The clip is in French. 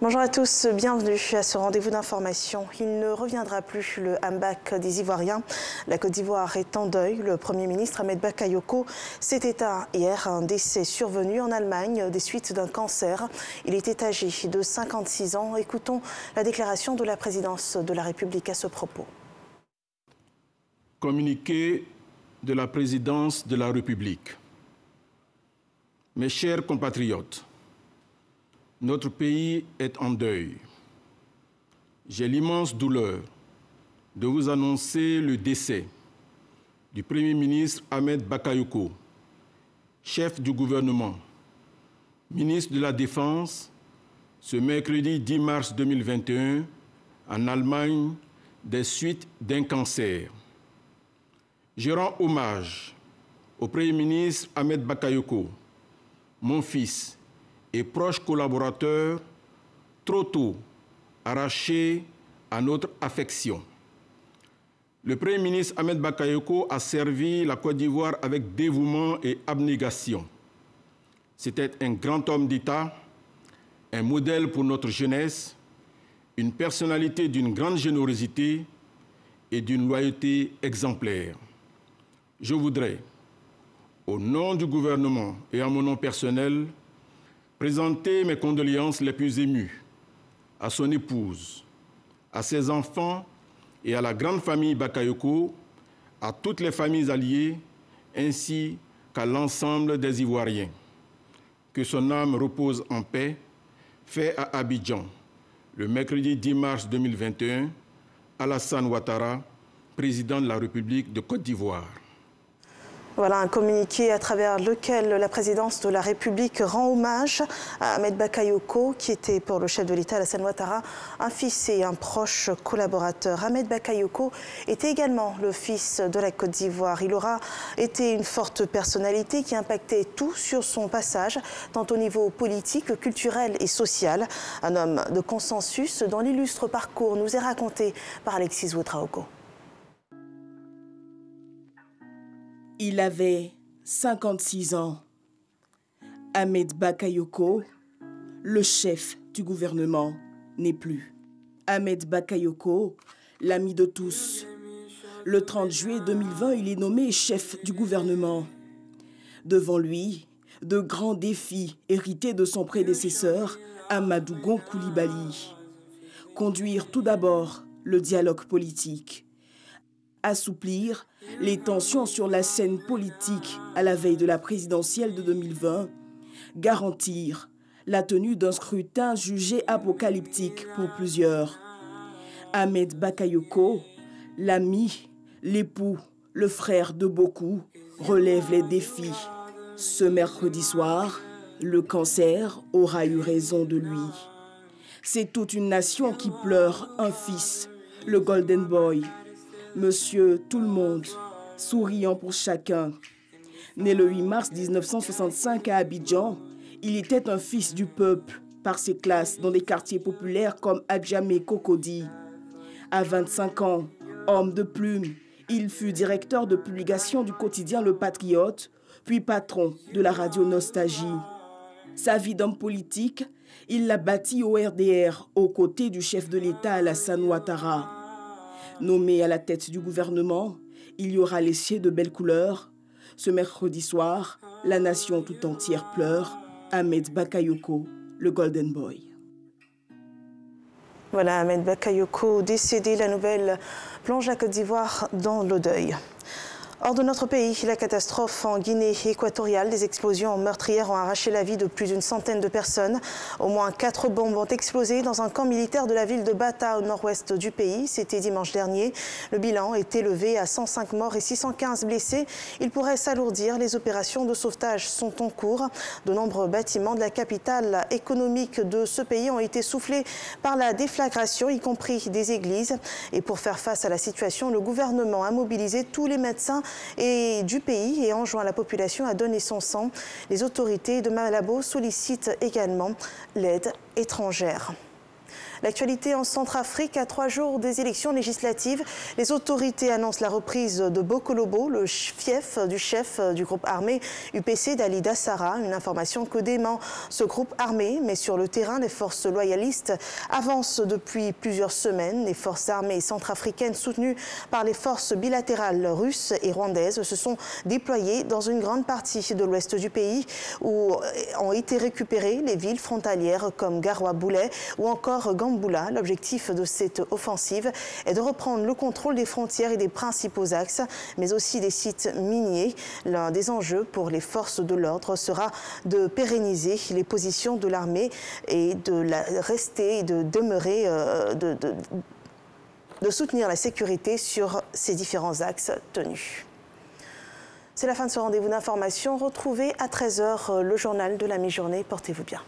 Bonjour à tous, bienvenue à ce rendez-vous d'information. Il ne reviendra plus, le comeback des Ivoiriens. La Côte d'Ivoire est en deuil. Le Premier ministre Ahmed Bakayoko s'est éteint hier. Un décès survenu en Allemagne des suites d'un cancer. Il était âgé de 56 ans. Écoutons la déclaration de la présidence de la République à ce propos. Communiqué de la présidence de la République. Mes chers compatriotes, notre pays est en deuil. J'ai l'immense douleur de vous annoncer le décès du Premier ministre Ahmed Bakayoko, chef du gouvernement, ministre de la Défense, ce mercredi 10 mars 2021, en Allemagne, des suites d'un cancer. Je rends hommage au Premier ministre Ahmed Bakayoko, mon fils et proche collaborateur, trop tôt arraché à notre affection. Le Premier ministre Ahmed Bakayoko a servi la Côte d'Ivoire avec dévouement et abnégation. C'était un grand homme d'État, un modèle pour notre jeunesse, une personnalité d'une grande générosité et d'une loyauté exemplaire. Je voudrais, au nom du gouvernement et en mon nom personnel, présenter mes condoléances les plus émues à son épouse, à ses enfants et à la grande famille Bakayoko, à toutes les familles alliées, ainsi qu'à l'ensemble des Ivoiriens. Que son âme repose en paix, fait à Abidjan, le mercredi 10 mars 2021, Alassane Ouattara, président de la République de Côte d'Ivoire. Voilà un communiqué à travers lequel la présidence de la République rend hommage à Ahmed Bakayoko, qui était pour le chef de l'État, Alassane Ouattara, un fils et un proche collaborateur. Ahmed Bakayoko était également le fils de la Côte d'Ivoire. Il aura été une forte personnalité qui impactait tout sur son passage, tant au niveau politique, culturel et social. Un homme de consensus dont l'illustre parcours nous est raconté par Alexis Ouedraogo. Il avait 56 ans. Ahmed Bakayoko, le chef du gouvernement, n'est plus. Ahmed Bakayoko, l'ami de tous. Le 30 juillet 2020, il est nommé chef du gouvernement. Devant lui, de grands défis hérités de son prédécesseur, Amadou Gon Coulibaly. Conduire tout d'abord le dialogue politique. Assouplir les tensions sur la scène politique à la veille de la présidentielle de 2020, garantir la tenue d'un scrutin jugé apocalyptique pour plusieurs. Ahmed Bakayoko, l'ami, l'époux, le frère de beaucoup, relève les défis. Ce mercredi soir, le cancer aura eu raison de lui. C'est toute une nation qui pleure un fils, le Golden Boy. Monsieur tout le monde, souriant pour chacun. Né le 8 mars 1965 à Abidjan, il était un fils du peuple par ses classes dans des quartiers populaires comme Adjamé Cocody. À 25 ans, homme de plume, il fut directeur de publication du quotidien Le Patriote, puis patron de la radio Nostalgie. Sa vie d'homme politique, il l'a bâtie au RDR aux côtés du chef de l'État Alassane Ouattara. Nommé à la tête du gouvernement, il y aura laissé de belles couleurs. Ce mercredi soir, la nation tout entière pleure. Ahmed Bakayoko, le Golden Boy. Voilà, Ahmed Bakayoko décédé. La nouvelle plonge la Côte d'Ivoire dans le deuil. Hors de notre pays, la catastrophe en Guinée équatoriale. Des explosions meurtrières ont arraché la vie de plus d'une centaine de personnes. Au moins 4 bombes ont explosé dans un camp militaire de la ville de Bata au nord-ouest du pays. C'était dimanche dernier. Le bilan est élevé à 105 morts et 615 blessés. Il pourrait s'alourdir. Les opérations de sauvetage sont en cours. De nombreux bâtiments de la capitale économique de ce pays ont été soufflés par la déflagration, y compris des églises. Et pour faire face à la situation, le gouvernement a mobilisé tous les médecins et du pays et enjoint la population à donner son sang. Les autorités de Malabo sollicitent également l'aide étrangère. L'actualité en Centrafrique, à 3 jours des élections législatives, les autorités annoncent la reprise de Bokolobo, le fief du chef du groupe armé UPC d'Ali Dassara. Une information que dément ce groupe armé, mais sur le terrain, les forces loyalistes avancent depuis plusieurs semaines. Les forces armées centrafricaines soutenues par les forces bilatérales russes et rwandaises se sont déployées dans une grande partie de l'ouest du pays où ont été récupérées les villes frontalières comme Garoua-Boulet ou encore Gamboula. L'objectif de cette offensive est de reprendre le contrôle des frontières et des principaux axes, mais aussi des sites miniers. L'un des enjeux pour les forces de l'ordre sera de pérenniser les positions de l'armée et de rester et de demeurer, de soutenir la sécurité sur ces différents axes tenus. C'est la fin de ce rendez-vous d'information. Retrouvez à 13h le journal de la mi-journée. Portez-vous bien.